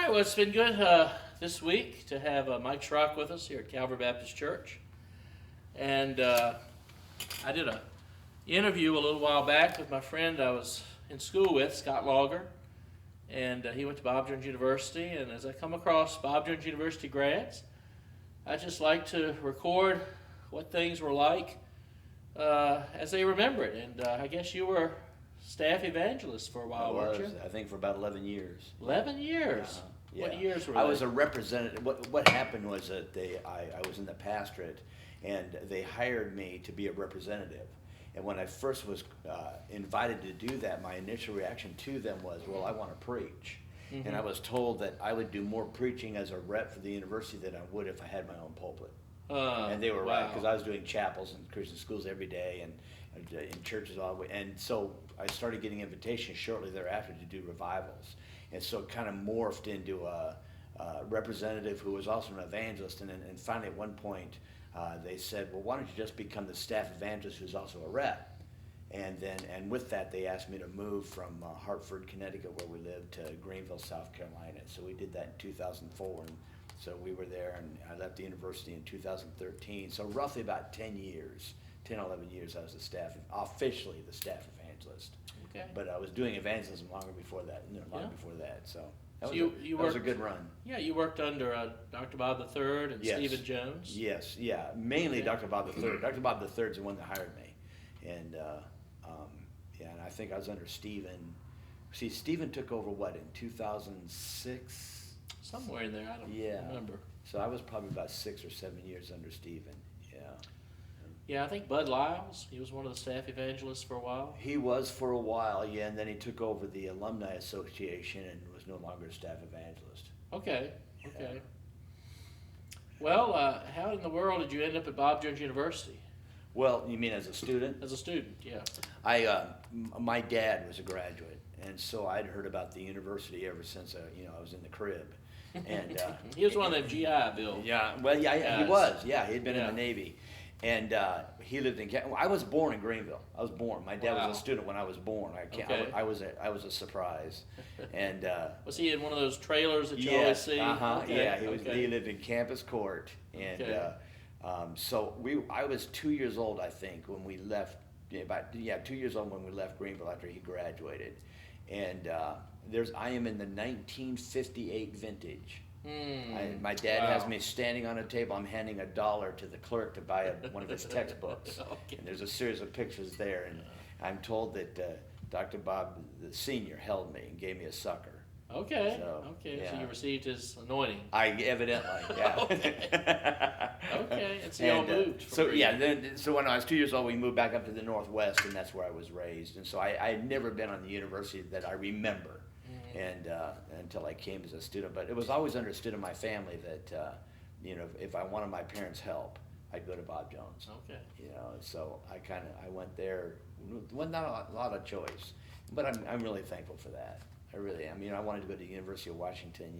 right, well, it's been good this week to have Mike Shrock with us here at Calvary Baptist Church. And I did an interview a little while back with my friend I was in school with, Scott Logger. And he went to Bob Jones University. And as I come across Bob Jones University grads, I just like to record what things were like as they remember it. And I guess you were staff evangelist for a while, weren't you? I think for about 11 years. 11 years? Yeah. What years were I they? was a representative. What happened was that I was in the pastorate, and they hired me to be a representative. And when I first was invited to do that, my initial reaction to them was, well, I want to preach. Mm-hmm. And I was told that I would do more preaching as a rep for the university than I would if I had my own pulpit. And they were right, because I was doing chapels and Christian schools every day and in churches all the way. And so I started getting invitations shortly thereafter to do revivals. And so it kind of morphed into a representative who was also an evangelist. And finally at one point they said, well, why don't you just become the staff evangelist who's also a rep? And with that, they asked me to move from Hartford, Connecticut, where we lived, to Greenville, South Carolina. So we did that in 2004. And so we were there, and I left the university in 2013. So roughly about 10, 11 years, I was officially the staff evangelist. Okay. But I was doing evangelism longer before that. Before that. So that was a good run. Yeah, you worked under Dr. Bob III and Yes. Stephen Jones. Yes, yeah, mainly Okay. Dr. Bob III. Dr. Bob III is the one that hired me, and and I think I was under Stephen. See, Stephen took over in 2006. Somewhere in there, I don't remember. So I was probably about 6 or 7 years under Stephen. Yeah. Yeah, I think Bud Lyles, he was one of the staff evangelists for a while. He was for a while, yeah, and then he took over the Alumni Association and was no longer a staff evangelist. Okay. Yeah. Well, how in the world did you end up at Bob Jones University? Well, you mean as a student? As a student, yeah. My dad was a graduate, and so I'd heard about the university ever since I was in the crib. And he was one of them GI Bill. Yeah, well, yeah, he was. Yeah, he'd been in the Navy, and he lived in. I was born in Greenville. I was born. My dad was a student when I was born. I was a surprise, and was he in one of those trailers that you always see? Okay. Yeah, he lived in Campus Court, and so I was 2 years old, I think, when we left. 2 years old when we left Greenville after he graduated, and I am in the 1958 vintage. My dad has me standing on a table. I'm handing $1 to the clerk to buy one of his textbooks. Okay. And there's a series of pictures there. And I'm told that Dr. Bob, the senior, held me and gave me a sucker. Okay. So you received his anointing. Evidently, yeah. Okay. And so y'all moved. So when I was 2 years old, we moved back up to the Northwest, and that's where I was raised. And so I had never been on the university that I remember. And until I came as a student, but it was always understood in my family that if I wanted my parents' help, I'd go to Bob Jones. Okay. So I went there. Not a lot of choice, but I'm really thankful for that. I really am. I wanted to go to the University of Washington.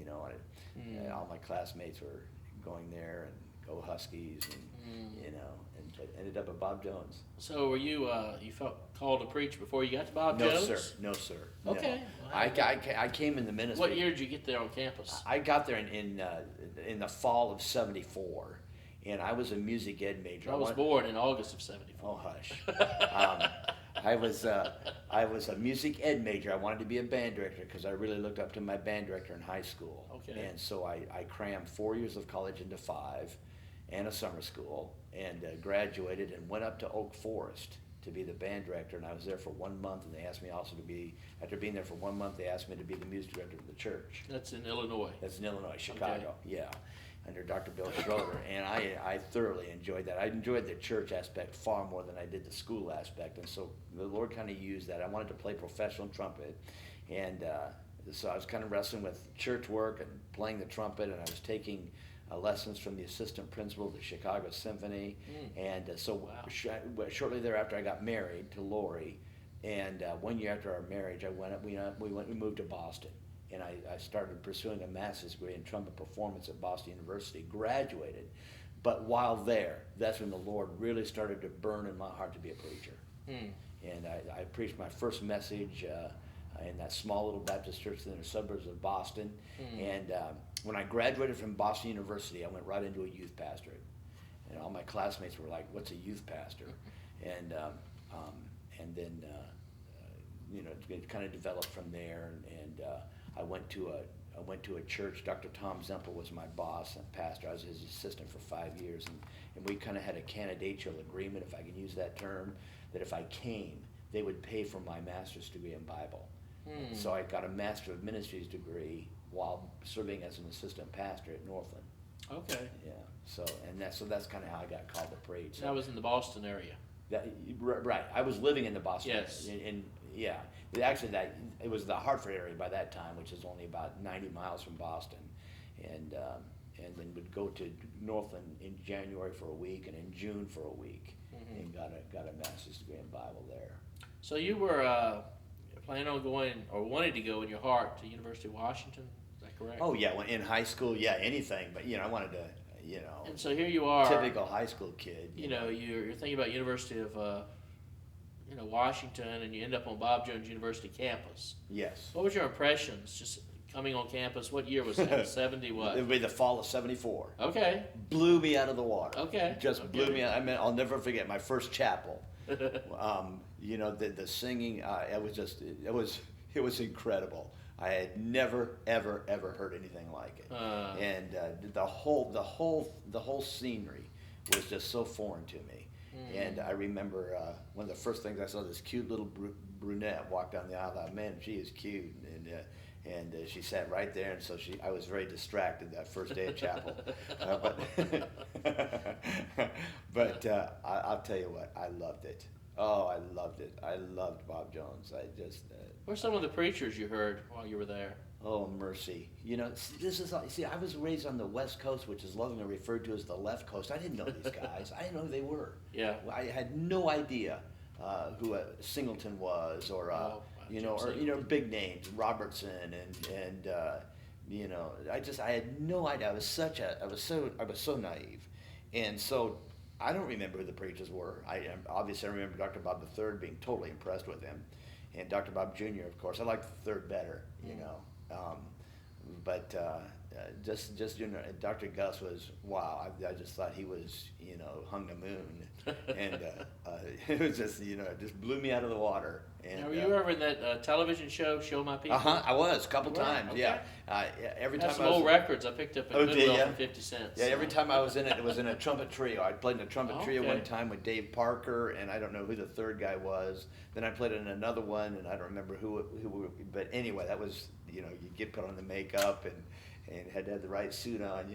All my classmates were going there, and go Huskies, and but ended up at Bob Jones. So were you felt called to preach before you got to Bob Jones? No, sir. Okay. No. I came in the ministry. What year did you get there on campus? I got there in the fall of '74, and I was a music ed major. I was born in August of '74. Oh, hush. I was a music ed major. I wanted to be a band director because I really looked up to my band director in high school. Okay. And so I crammed 4 years of college into 5 and a summer school, and graduated and went up to Oak Forest to be the band director. And I was there for 1 month, and they asked me also to be, after being there for 1 month, they asked me to be the music director of the church. That's in Illinois. That's in Illinois, Chicago, yeah, under Dr. Bill Schroeder. And I thoroughly enjoyed that. I enjoyed the church aspect far more than I did the school aspect. And so the Lord kind of used that. I wanted to play professional trumpet, and so I was kind of wrestling with church work and playing the trumpet, and I was taking lessons from the assistant principal of the Chicago Symphony. And shortly thereafter, I got married to Lori, and 1 year after our marriage, we moved to Boston, and I started pursuing a master's degree in trumpet performance at Boston University, graduated. But while there, that's when the Lord really started to burn in my heart to be a preacher. And I preached my first message in that small little Baptist church in the suburbs of Boston. And when I graduated from Boston University, I went right into a youth pastorate. And all my classmates were like, "What's a youth pastor?" And then it kind of developed from there. And I went to a church. Dr. Tom Zempel was my boss and pastor. I was his assistant for 5 years, and we kind of had a candidatal agreement, if I can use that term, that if I came, they would pay for my master's degree in Bible. So I got a Master of Ministries degree while serving as an assistant pastor at Northland. Okay. Yeah. So that's kind of how I got called to preach. So That was in the Boston area. right. I was living in the Boston Yes. area. Yeah. Actually, it was the Hartford area by that time, which is only about 90 miles from Boston, and then would go to Northland in January for a week and in June for a week, and got a master's degree in Bible there. So you were planning on going, or wanted to go in your heart, to University of Washington. Is that correct? Oh yeah, in high school, yeah, anything, but I wanted to, And so here you are. typical high school kid. You're thinking about University of Washington, and you end up on Bob Jones University campus. Yes. What was your impressions just coming on campus? What year was that? 70 what? It would be the fall of '74. Okay. Blew me out of the water. Okay. Just blew Okay. me out. I mean, I'll never forget my first chapel. The singing, it was incredible. I had never ever heard anything like it. And the whole scenery was just so foreign to me. And I remember one of the first things I saw, this cute little brunette walk down the aisle. I thought, man, she is cute. And she sat right there, and so I was very distracted that first day of chapel. But I'll tell you what, I loved it. Oh, I loved it. I loved Bob Jones. I just. What were some of the preachers you heard while you were there? Oh, mercy. I was raised on the West Coast, which is lovingly referred to as the left coast. I didn't know these guys. I didn't know who they were. Yeah. I had no idea who Singleton was, or big names, Robertson, and I had no idea. I was so naive, and so I don't remember who the preachers were. I remember Dr. Bob III being totally impressed with him, and Dr. Bob Jr. Of course. I liked the third better, but Dr. Gus was wow. I just thought he was hung the moon, and it was just it just blew me out of the water. And, now, were you ever in that television show, Show My People? I was a couple times. Okay. Yeah, every That's time some I was. old records I picked up at Goodwill for 50 cents. Yeah, every time I was in it was in a trumpet trio. I played in a trumpet trio Okay. one time with Dave Parker, and I don't know who the third guy was. Then I played in another one, and I don't remember who. But anyway, that was you get put on the makeup and had to have the right suit on.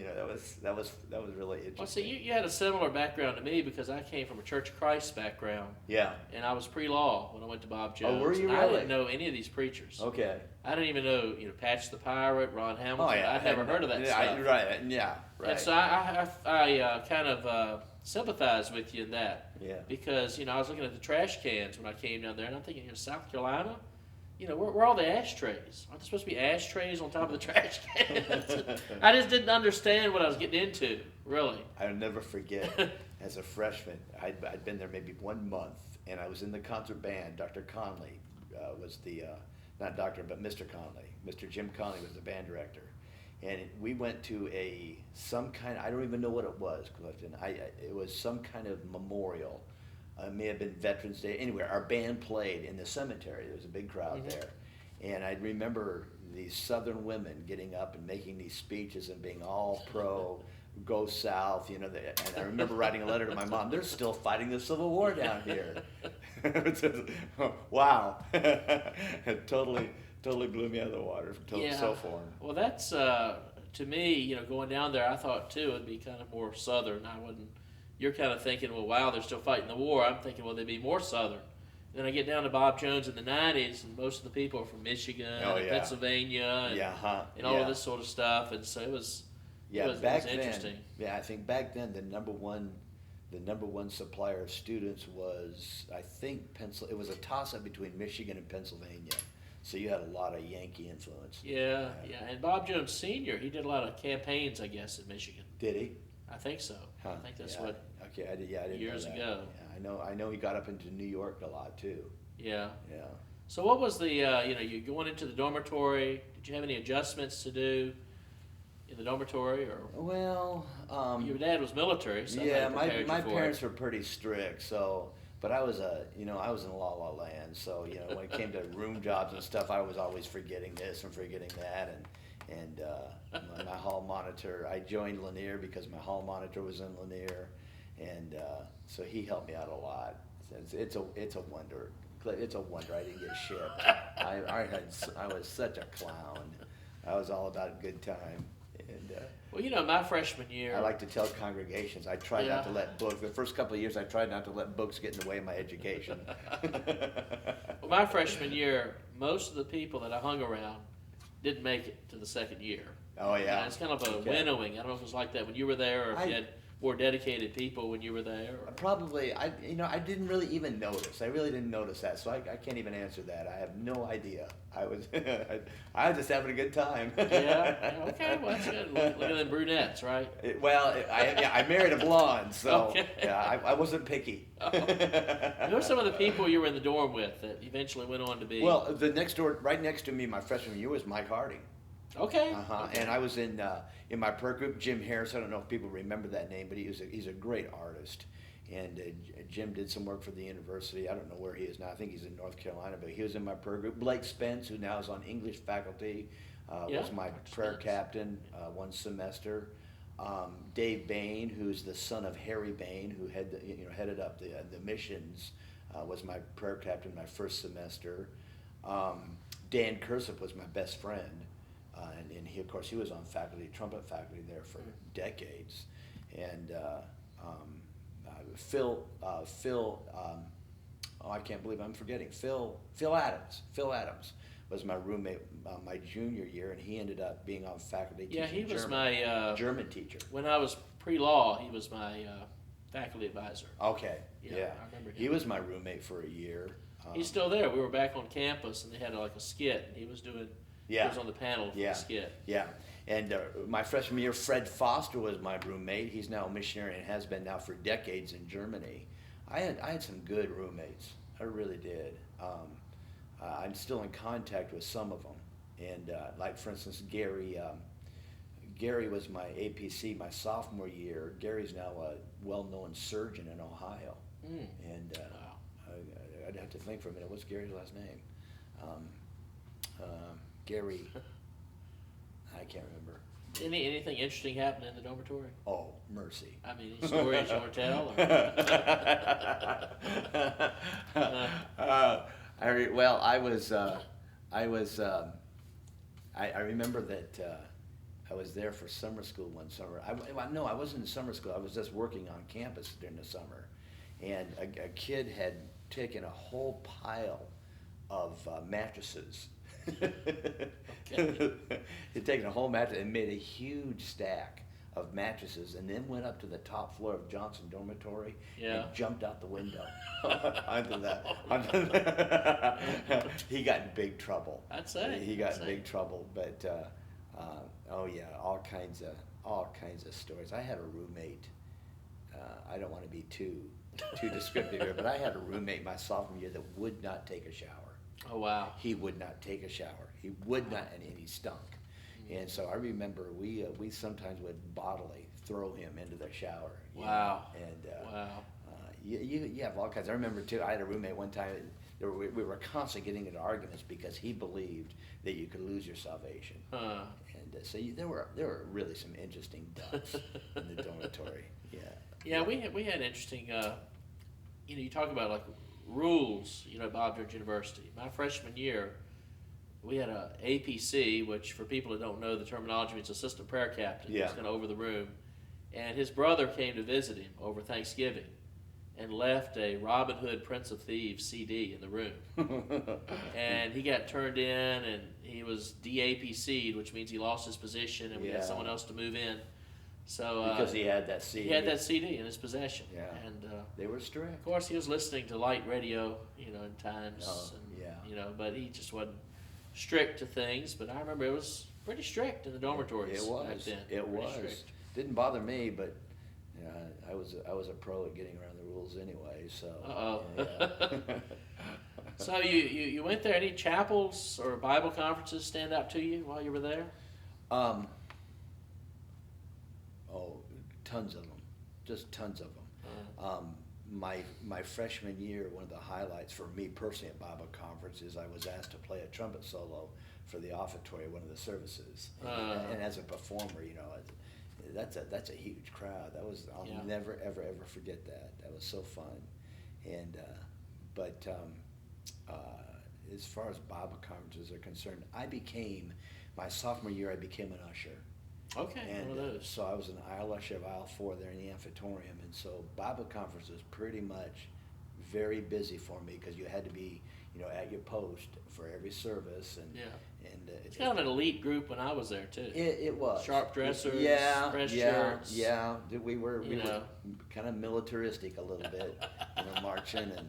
That was really interesting. Well, see, you had a similar background to me because I came from a Church of Christ background. Yeah. And I was pre-law when I went to Bob Jones. Oh, were you and I really? didn't know any of these preachers. Okay. I didn't even know, Patch the Pirate, Ron Hamilton. Oh yeah. I'd never heard of that stuff. Right. Yeah. Right. And so I kind of sympathize with you in that. Yeah. Because, I was looking at the trash cans when I came down there, and I'm thinking, South Carolina? Where are all the ashtrays? Aren't there supposed to be ashtrays on top of the trash cans? I just didn't understand what I was getting into, really. I'll never forget, as a freshman, I'd been there maybe 1 month, and I was in the concert band. Dr. Conley was not doctor, but Mr. Conley. Mr. Jim Conley was the band director. And we went to some kind, I don't even know what it was, Clifton. It was some kind of memorial. It may have been Veterans Day. Anyway, our band played in the cemetery. There was a big crowd there. And I remember these Southern women getting up and making these speeches and being all pro, go South, and I remember writing a letter to my mom, they're still fighting the Civil War down here. Wow. It totally blew me out of the water. So foreign. Well, that's, to me, going down there, I thought, too, it'd be kind of more Southern. You're kind of thinking, well, wow, they're still fighting the war. I'm thinking, well, they'd be more Southern. Then I get down to Bob Jones in the 90s, and most of the people are from Michigan and Pennsylvania and all of this sort of stuff. And so it was interesting. I think back then the number one supplier of students was, I think, it was a toss-up between Michigan and Pennsylvania. So you had a lot of Yankee influence. Yeah. And Bob Jones Sr., he did a lot of campaigns, I guess, in Michigan. Did he? I think so. Huh. I think that's what. Okay, I didn't years know that. ago. Yeah, I know he got up into New York a lot too. Yeah. Yeah. So what was the, you going into the dormitory, did you have any adjustments to do in the dormitory, or Well, your dad was military, so yeah, that prepared my you for parents it. were pretty strict, so, but I was I was in la la land, so, when it came to room jobs and stuff, I was always forgetting this and forgetting that, and my hall monitor, I joined Lanier because my hall monitor was in Lanier, and so he helped me out a lot. It's a wonder. It's a wonder I didn't get shipped. I was such a clown. I was all about a good time, and Well, my freshman year. I like to tell congregations I tried not to Yeah. let books. The first couple of years, I tried not to let books get in the way of my education. Well, my freshman year, most of the people that I hung around didn't make it to the second year. Oh yeah, And it's kind of a Okay. winnowing. I don't know if it was like that when you were there, or if you had more dedicated people when you were there. Or... Probably, I didn't really even notice. I really didn't notice that, so I can't even answer that. I have no idea. I was I was just having a good time. Yeah. Okay. Well, that's good. Look at them brunettes, right? I married a blonde, so Okay. yeah, I wasn't picky. Who are some of the people you were in the dorm with that eventually went on to be? Well, right next to me, my freshman year was Mike Harding. Okay. Okay. And I was in my prayer group, Jim Harris. I don't know if people remember that name, but he's a great artist. And Jim did some work for the university. I don't know where he is now. I think he's in North Carolina, but he was in my prayer group. Blake Spence, who now is on English faculty, was my prayer Spence. captain one semester. Dave Bain, who's the son of Harry Bain, who headed up the missions, was my prayer captain my first semester. Dan Cursip was my best friend. And he, of course, he was on trumpet faculty there for decades. And Phil, I can't believe I'm forgetting, Phil Adams. Phil Adams was my roommate my junior year, and he ended up being on faculty Yeah, he teaching was German. my German teacher. when I was pre-law. He was my faculty advisor. Okay, Yeah, yeah. I remember him. He was my roommate for a year. He's still there. We were back on campus, and they had like a skit, and he was doing. Yeah. He was on the panel for Yeah. the skit. Yeah, and my freshman year, Fred Foster was my roommate. He's now a missionary and has been now for decades in Germany. I had some good roommates. I really did. I'm still in contact with some of them, and like for instance, Gary. Gary was my APC my sophomore year. Gary's now a well-known surgeon in Ohio, and Wow. I'd have to think for a minute. What's Gary's last name? Gary, I can't remember. Anything interesting happened in the dormitory? Oh, mercy. I mean, any stories you want to tell? Or? I remember that I was there for summer school one summer. No, I wasn't in summer school. I was just working on campus during the summer, and a kid had taken a whole pile of mattresses. Okay. He'd taken a whole mattress and made a huge stack of mattresses, and then went up to the top floor of Johnson Dormitory Yeah. and jumped out the window onto that. He got in big trouble. I'd say. He got I'd in say. big trouble, but oh yeah, all kinds of stories. I had a roommate. I don't want to be too descriptive here, but I had a roommate my sophomore year that would not take a shower. Oh wow. He would not take a shower. He would not, and he stunk. And so I remember we sometimes would bodily throw him into the shower. Wow. And Wow. you have all kinds. I remember too. I had a roommate one time. We were constantly getting into arguments because he believed that you could lose your salvation. Huh. And so there were really some interesting ducks in the dormitory. Yeah. Yeah, we had interesting. You talk about like rules. At Bob Jones University. My freshman year, we had a APC, which for people that don't know the terminology, it's assistant prayer captain. Yeah. He's kind of over the room, and his brother came to visit him over Thanksgiving, and left a Robin Hood Prince of Thieves CD in the room. And he got turned in, and he was de-APC'd, which means he lost his position, and we had Yeah. someone else to move in. So Because he had that CD. he had that CD in his possession. Yeah. And They were strict. of course, he was listening to light radio, in times. Oh, and, yeah. But he just wasn't strict to things. But I remember it was pretty strict in the dormitories It was. back then. It Pretty was. strict. Didn't bother me, but I was a pro at getting around the rules anyway. So. Uh-oh. Yeah. So you went there. Any chapels or Bible conferences stand out to you while you were there? Um, oh, tons of them, just tons of them. My freshman year, one of the highlights for me personally at Bible conference is I was asked to play a trumpet solo for the offertory, one of the services, and as a performer, that's a huge crowd. I'll never ever forget that. That was so fun, and as far as Bible conferences are concerned, my sophomore year I became an usher. Okay, And one of those. so I was an aisle usher of aisle 4 there in the amphitheatrium, and so Bible conference was pretty much very busy for me because you had to be, at your post for every service, and It's kind of an elite group when I was there too. It was Sharp dressers, press shirts. Yeah. We were kind of militaristic a little bit, marching and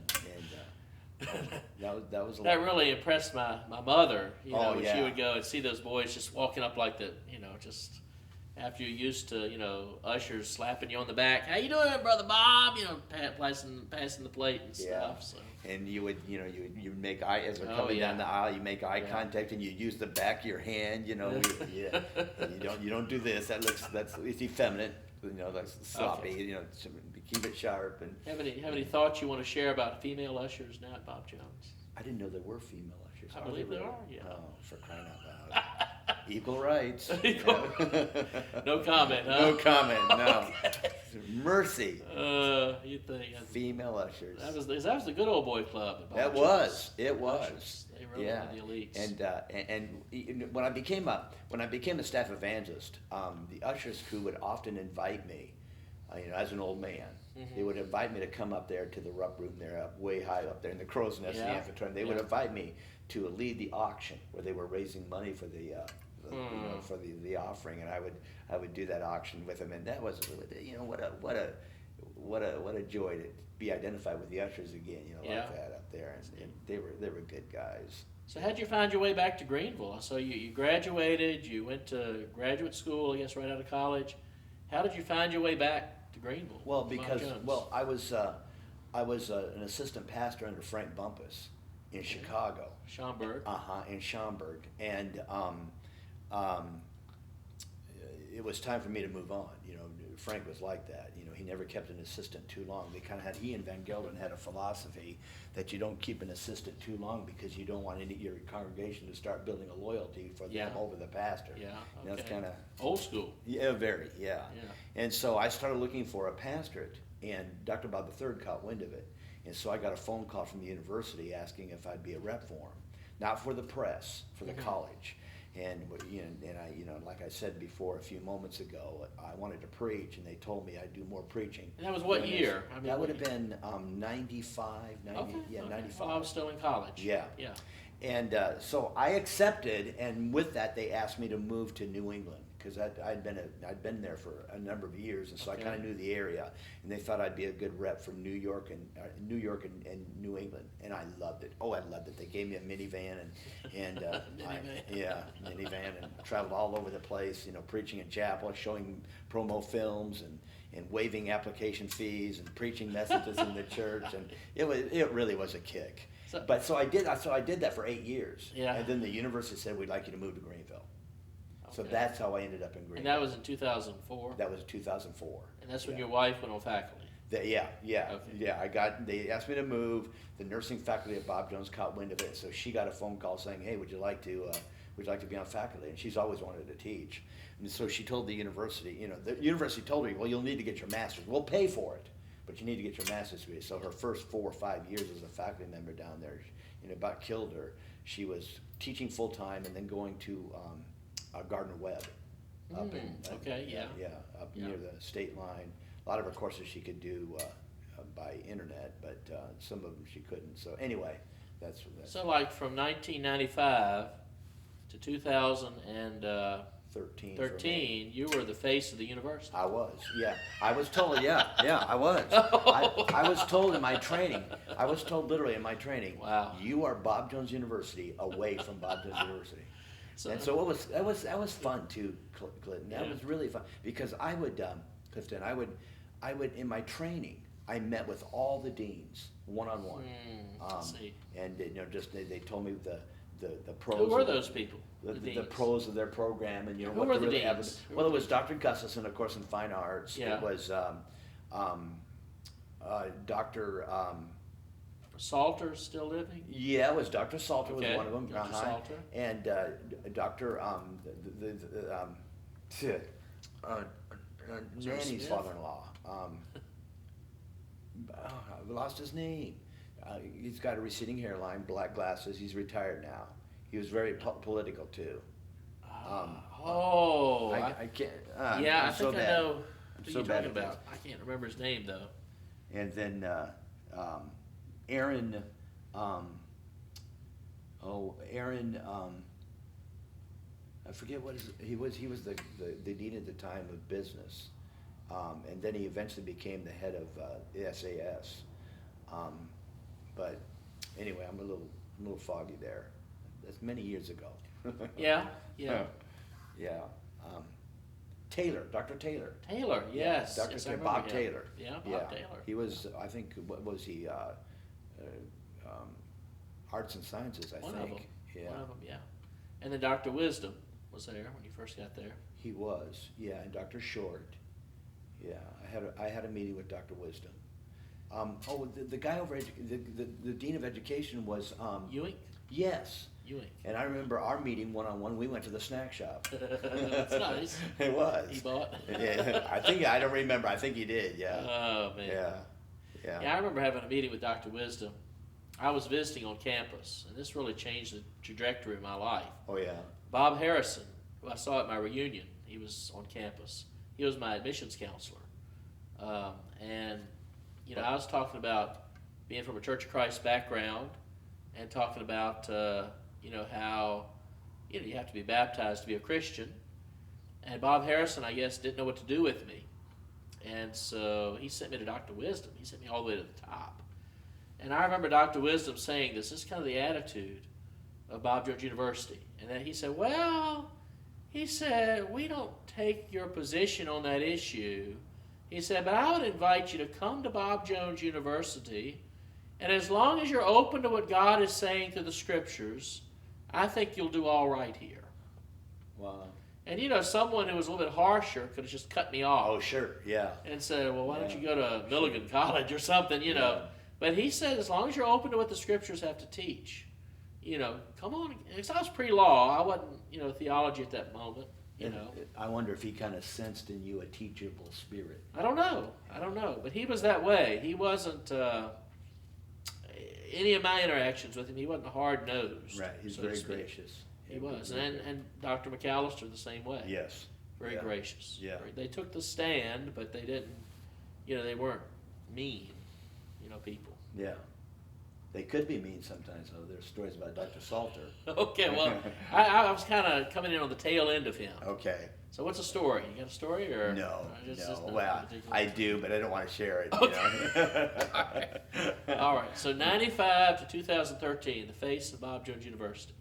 that was a That lot. really impressed my mother. Oh, When yeah. she would go and see those boys just walking up like the, just after you're used to, ushers slapping you on the back. How you doing, Brother Bob? Passing the plate and stuff. So. And you would, you make eye as they're coming down the aisle. You make eye contact, and you use the back of your hand. And you don't do this. It's effeminate. That's sloppy. Okay. Keep it sharp. And Have any thoughts you want to share about female ushers now at Bob Jones? I didn't know there were female ushers. I believe there are. Yeah. Oh, for crying out loud! Equal rights. No comment. Huh? No comment. No. Okay. Mercy. You think Female ushers. that was the good old boy club. At Bob That Jones. was. It was. Ushers. They really were the elites. And when I became a staff evangelist, the ushers crew would often invite me, as an old man. They would invite me to come up there to the rup room there, up way high up there in the crow's nest, in the amphitheater. They would invite me to lead the auction where they were raising money for the offering, and I would do that auction with them, and that was what a joy to be identified with the ushers again, like that up there, and they were good guys. So how'd you find your way back to Greenville? So you graduated, you went to graduate school, I guess, right out of college. How did you find your way back to Greenville? Well, because I was an assistant pastor under Frank Bumpus in Chicago. Schaumburg. In Schaumburg, and it was time for me to move on. Frank was like that. He never kept an assistant too long. He and Van Gelder had a philosophy that you don't keep an assistant too long because you don't want your congregation to start building a loyalty for them over the pastor. Yeah, okay. That's kind of old school. Yeah, very, yeah. And so I started looking for a pastorate, and Dr. Bob III caught wind of it. And so I got a phone call from the university asking if I'd be a rep for him. Not for the press, for the college. And like I said before a few moments ago, I wanted to preach, and they told me I'd do more preaching. And that was what year? That would have been 95, 90, Okay. 95. Well, I was still in college. Yeah. And so I accepted, and with that, they asked me to move to New England because I'd been there for a number of years, and so I kind of knew the area, and they thought I'd be a good rep from New York and New England, and I loved it. Oh, I loved it. They gave me a minivan and minivan, and traveled all over the place, preaching in chapel, showing promo films, and waiving application fees, and preaching messages in the church, and it really was a kick. So I did that for 8 years. Yeah. And then the university said, we'd like you to move to Greenville. So Okay. that's how I ended up in Greenville. And that was in 2004? That was 2004. And that's when your wife went on faculty? Okay. Yeah. They asked me to move. The nursing faculty at Bob Jones caught wind of it, so she got a phone call saying, hey, would you like to be on faculty? And she's always wanted to teach. And so she told the university, the university told me, well, you'll need to get your master's. We'll pay for it, but you need to get your master's degree. So her first 4 or 5 years as a faculty member down there, about killed her. She was teaching full time and then going to Gardner Webb up near the state line. A lot of her courses she could do by internet, but some of them she couldn't. So anyway, that's So like from 1995 to 2013, you were the face of the university. I was, yeah. I was told, I was. I was told in my training, literally in my training, Wow. You are Bob Jones University away from Bob Jones University. And so that was fun too, Clinton. That was really fun because I would, Clifton, I would in my training, I met with all the deans one-on-one. I see. And just they told me the pros. Who were those people? The pros of their program, and Who what were they the really deans? have. Well, it was Dr. Gustafson, of course, in fine arts. Yeah. It was Dr. Salter's still living? Yeah, it was Dr. Salter Okay, was one of them. Dr. Salter. And Dr. Nanny's Smith? father-in-law. I lost his name. He's got a receding hairline, black glasses. He's retired now. He was very political too. I can't. Yeah, I'm I so think I bad. know I'm who so you're bad talking at this. about. I can't remember his name though. And then Aaron. Aaron. I forget what he was. He was the dean at the time of business, and then he eventually became the head of the SAS. But anyway, I'm a little foggy there. That's many years ago. Yeah. Yeah. Taylor, Dr. Taylor. Taylor, yes. Dr. Yes, I Taylor, remember Bob him. Taylor. Yeah, Bob Taylor. He was, I think, what was he? Arts and Sciences, I One think. of them. Yeah. One of them, yeah. And then Dr. Wisdom was there when you first got there. He was, yeah, and Dr. Short. Yeah, I had a meeting with Dr. Wisdom. The guy over the dean of education was Ewing? Yes. Ewing. And I remember our meeting one-on-one. We went to the snack shop. That's nice. It was. He bought? Yeah, I don't remember. I think he did. Yeah. Oh man. Yeah. Yeah, I remember having a meeting with Dr. Wisdom. I was visiting on campus, and this really changed the trajectory of my life. Oh yeah. Bob Harrison, who I saw at my reunion, he was on campus. He was my admissions counselor. And, I was talking about being from a Church of Christ background and talking about, how, you have to be baptized to be a Christian. And Bob Harrison, I guess, didn't know what to do with me. And so he sent me to Dr. Wisdom. He sent me all the way to the top. And I remember Dr. Wisdom saying this is kind of the attitude of Bob Jones University. And then he said, we don't take your position on that issue. He said, but I would invite you to come to Bob Jones University, and as long as you're open to what God is saying through the Scriptures, I think you'll do all right here. Wow. And someone who was a little bit harsher could have just cut me off. Oh, sure, yeah. And said, well, why don't you go to Milligan College or something, Yeah. But he said, as long as you're open to what the Scriptures have to teach, come on. Because I was pre-law. I wasn't, theology at that moment, I wonder if he kind of sensed in you a teachable spirit. I don't know. But he was that way. He wasn't, any of my interactions with him, he wasn't hard-nosed. Right, he's so very to speak. gracious. He was. And Dr. McAllister the same way. Yes. Very gracious. Yeah. They took the stand, but they didn't, they weren't mean, people. Yeah. They could be mean sometimes, though. There's stories about Dr. Salter. Okay, well, I was kind of coming in on the tail end of him. Okay. So what's a story? You got a story or? No. Just Well, I do, but I don't want to share it. Okay. All right. So 95 to 2013, the face of Bob Jones University.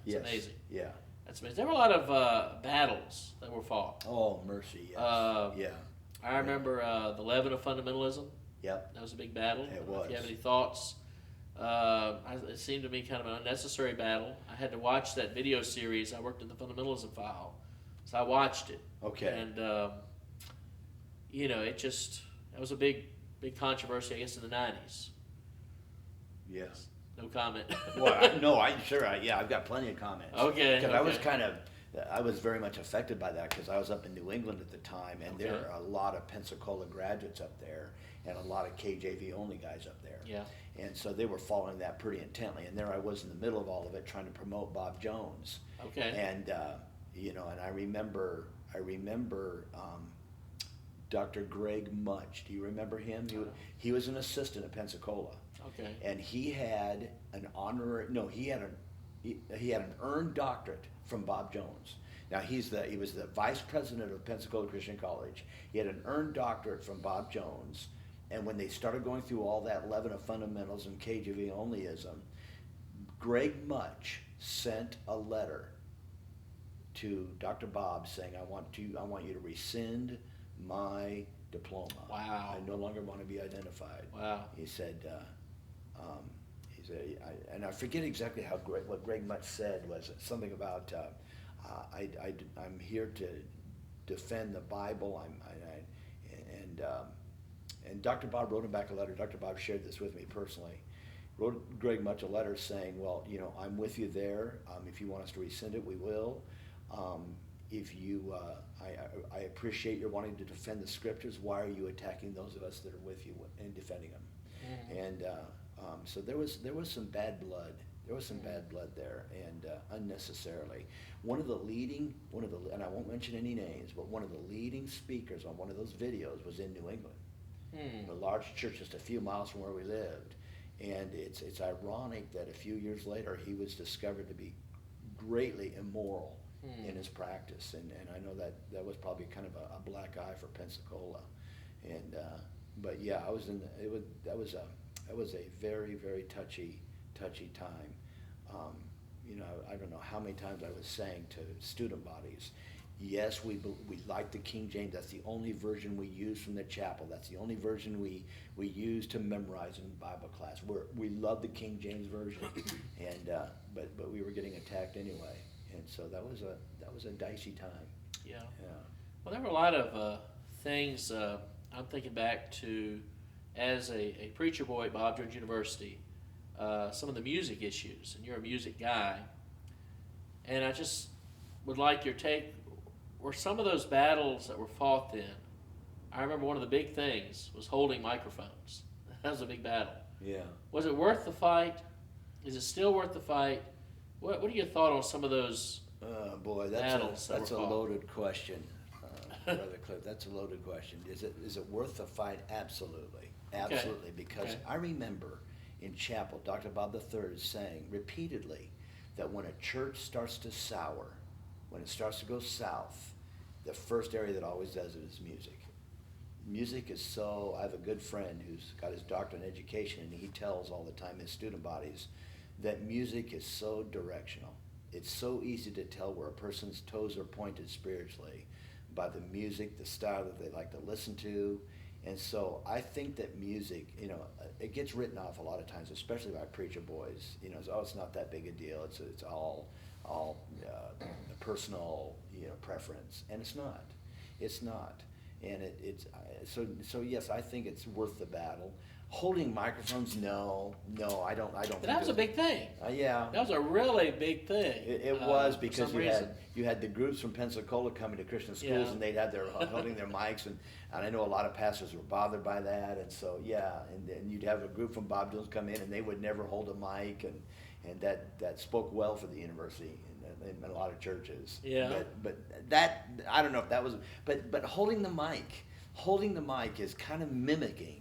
It's amazing. Yeah. That's amazing. There were a lot of battles that were fought. Oh, mercy, yes. Yeah. I remember the leaven of fundamentalism. Yep. That was a big battle. It I don't know was. if you have any thoughts? It seemed to me kind of an unnecessary battle. I had to watch that video series. I worked in the fundamentalism file, so I watched it. Okay. And that was a big controversy, I guess, in the 90s. Yes. No comment. Well, I've got plenty of comments. Okay. Because I was very much affected by that because I was up in New England at the time, and there are a lot of Pensacola graduates up there and a lot of KJV only guys up there. Yeah. And so they were following that pretty intently, and there I was in the middle of all of it trying to promote Bob Jones. Okay. And and I remember Dr. Greg Mutch. Do you remember him? He was an assistant at Pensacola. Okay. And he had an earned doctorate from Bob Jones. Now he was the vice president of Pensacola Christian College. He had an earned doctorate from Bob Jones. And when they started going through all that leaven of fundamentals and KJV onlyism, Greg Mutch sent a letter to Dr. Bob saying, I want you to rescind my diploma. Wow. I no longer want to be identified. Wow. He said, and I forget exactly what Greg Much said was something about, I'm here to defend the Bible. And Dr. Bob wrote him back a letter. Dr. Bob shared this with me personally. Wrote Greg Much a letter saying, well, I'm with you there. If you want us to rescind it, we will. If you, I appreciate your wanting to defend the scriptures. Why are you attacking those of us that are with you and defending them? Mm-hmm. And so there was some bad blood. There was some bad blood there, and unnecessarily. And I won't mention any names, but one of the leading speakers on one of those videos was in New England, a large church just a few miles from where we lived. And it's ironic that a few years later he was discovered to be greatly immoral in his practice, and I know that was probably kind of a black eye for Pensacola, and but yeah, that was a very, very touchy time. I don't know how many times I was saying to student bodies, yes, we like the King James. That's the only version we use from the chapel. That's the only version we use to memorize in Bible class. We love the King James version, and but we were getting attacked anyway, and so that was a dicey time. Yeah. Well, there were a lot of things. I'm thinking back to as a preacher boy at Bob Jones University, some of the music issues, and you're a music guy, and I just would like your take. Were some of those battles that were fought then, I remember one of the big things was holding microphones. That was a big battle. Yeah. Was it worth the fight? Is it still worth the fight? What are your thoughts on some of those boy, battles that's a fought? loaded question, Brother Cliff. That's a loaded question. Is it worth the fight? Absolutely. Absolutely. Okay. Because I remember in chapel, Dr. Bob III saying repeatedly that when a church starts to sour, when it starts to go south, the first area that always does it is music. Music is so, I have a good friend who's got his doctorate in education, and he tells all the time his student bodies that music is so directional. It's so easy to tell where a person's toes are pointed spiritually by the music, the style that they like to listen to. And so I think that music, it gets written off a lot of times, especially by preacher boys. It's not that big a deal. It's all personal, preference, and it's not. It's not. And so yes, I think it's worth the battle. Holding microphones, no, I don't. But that was a big thing. Yeah. That was a really big thing. It was because you had the groups from Pensacola coming to Christian schools, and they'd have their holding their mics, and I know a lot of pastors were bothered by that, and so and then you'd have a group from Bob Jones come in, and they would never hold a mic, and that spoke well for the university in a lot of churches. Yeah. But that, I don't know if that was, but holding the mic is kind of mimicking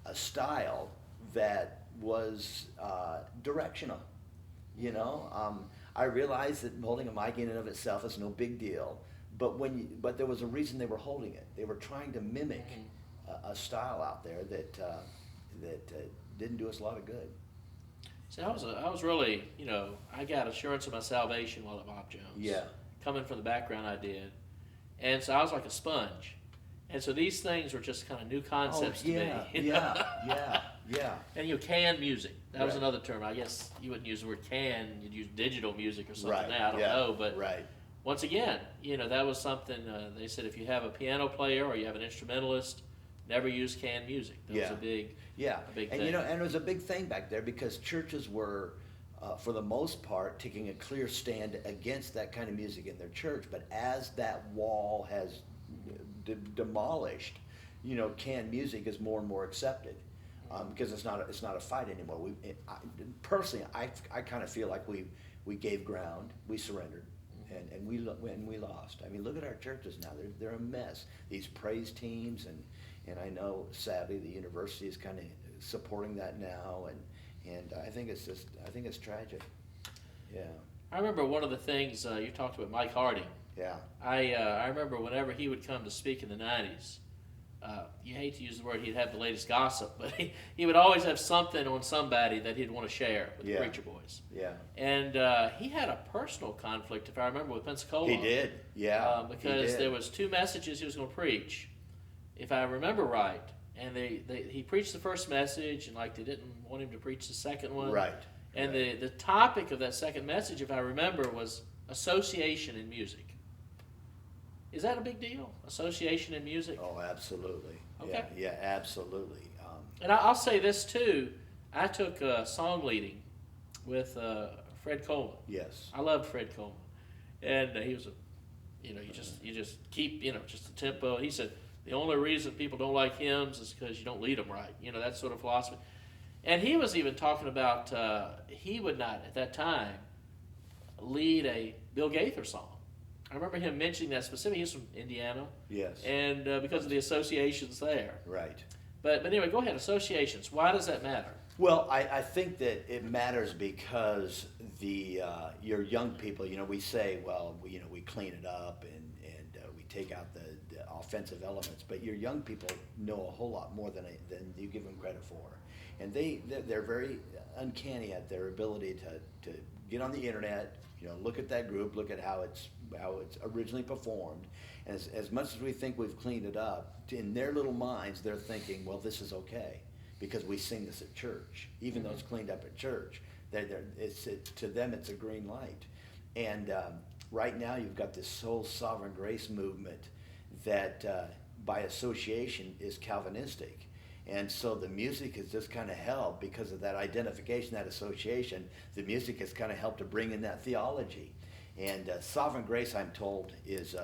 a style that was directional. I realized that holding a mic in and of itself is no big deal, but there was a reason they were holding it. They were trying to mimic a style out there that didn't do us a lot of good. See, I was really, I got assurance of my salvation while at Bob Jones. Yeah. Coming from the background I did. And so I was like a sponge. And so these things were just kind of new concepts to me. Yeah. And canned music. That was another term. I guess you wouldn't use the word can, you'd use digital music or something now. I don't know. But once again, that was something, they said if you have a piano player or you have an instrumentalist, never use canned music. That was a big thing. And and it was a big thing back there because churches were, for the most part, taking a clear stand against that kind of music in their church. But as that wall has demolished, canned music is more and more accepted because it's not a fight anymore. Personally, I kind of feel like we gave ground, we surrendered. And we lost. I mean, look at our churches now; they're a mess. These praise teams, and I know sadly the university is kind of supporting that now, and I think it's tragic. Yeah. I remember one of the things you talked about Mike Harding. Yeah. I remember whenever he would come to speak in the 90s. You hate to use the word, he'd have the latest gossip, but he would always have something on somebody that he'd want to share with the preacher boys. Yeah. And he had a personal conflict, if I remember, with Pensacola. He did, yeah. Because there was two messages he was going to preach. if I remember right, and he preached the first message, and like they didn't want him to preach the second one. Right. And right. the topic of that second message, if I remember, was association in music. Is that a big deal? Association in music? Oh, absolutely. Okay. Yeah, absolutely. And I'll say this too. I took song leading with Fred Coleman. Yes. I loved Fred Coleman, and he was you just keep just the tempo. He said the only reason people don't like hymns is because you don't lead them right. That sort of philosophy. And he was even talking about he would not at that time lead a Bill Gaither song. I remember him mentioning that specifically. He's from Indiana. Yes. And because of the associations there. Right. But anyway, go ahead. Associations. Why does that matter? Well, I think that it matters because your young people, we say, well, we clean it up and we take out the offensive elements, but your young people know a whole lot more than you give them credit for, and they're very uncanny at their ability to get on the internet, look at that group, look at how it's originally performed, and as much as we think we've cleaned it up, in their little minds they're thinking, well, this is okay. Because we sing this at church, even though it's cleaned up at church, to them it's a green light. And right now you've got this whole sovereign grace movement that by association is Calvinistic. And so the music has just kind of helped because of that identification, that association. The music has kind of helped to bring in that theology. And sovereign grace, I'm told, is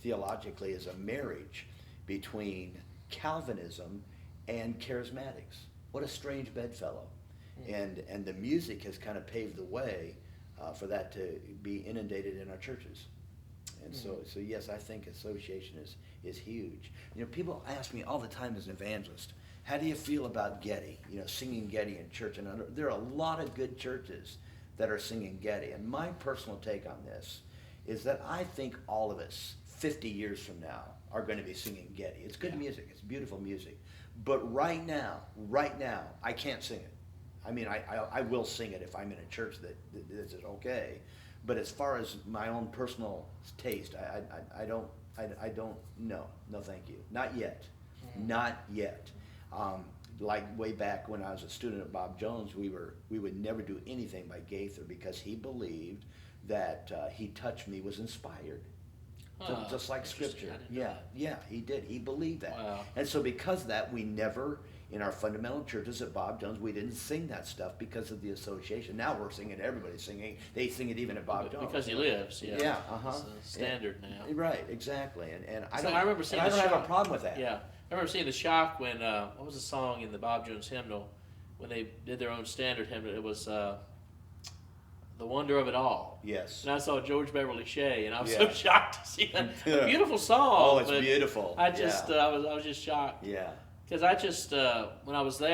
theologically is a marriage between Calvinism and charismatics. What a strange bedfellow. And the music has kind of paved the way for that to be inundated in our churches. And so yes, I think association is huge. People ask me all the time as an evangelist, how do you feel about Getty? Singing Getty in church. And there are a lot of good churches that are singing Getty. And my personal take on this is that I think all of us, 50 years from now, are going to be singing Getty. It's good music. It's beautiful music. But right now, I can't sing it. I mean, I will sing it if I'm in a church that is okay. But as far as my own personal taste, I don't no, thank you. Not yet. Not yet. Like way back when I was a student at Bob Jones, we would never do anything by Gaither because he believed that He Touched Me was inspired. Just like Scripture. Yeah, he did. He believed that. Wow. And so because of that, we never, in our fundamental churches at Bob Jones, we didn't sing that stuff because of the association. Now we're singing, everybody's singing. They sing it even at Bob Jones. Because he lives, Yeah, It's a standard now. Right, exactly. And I remember seeing I don't have a Shrock. problem with that. Yeah. I remember seeing the Shrock when, what was the song in the Bob Jones hymnal? When they did their own standard hymnal, it was The Wonder of It All. Yes. And I saw George Beverly Shea, and I was so Yeah. shocked to see that. A beautiful song. Oh, it's but beautiful. I just, I was just shocked. Yeah. Because I just, when I was there,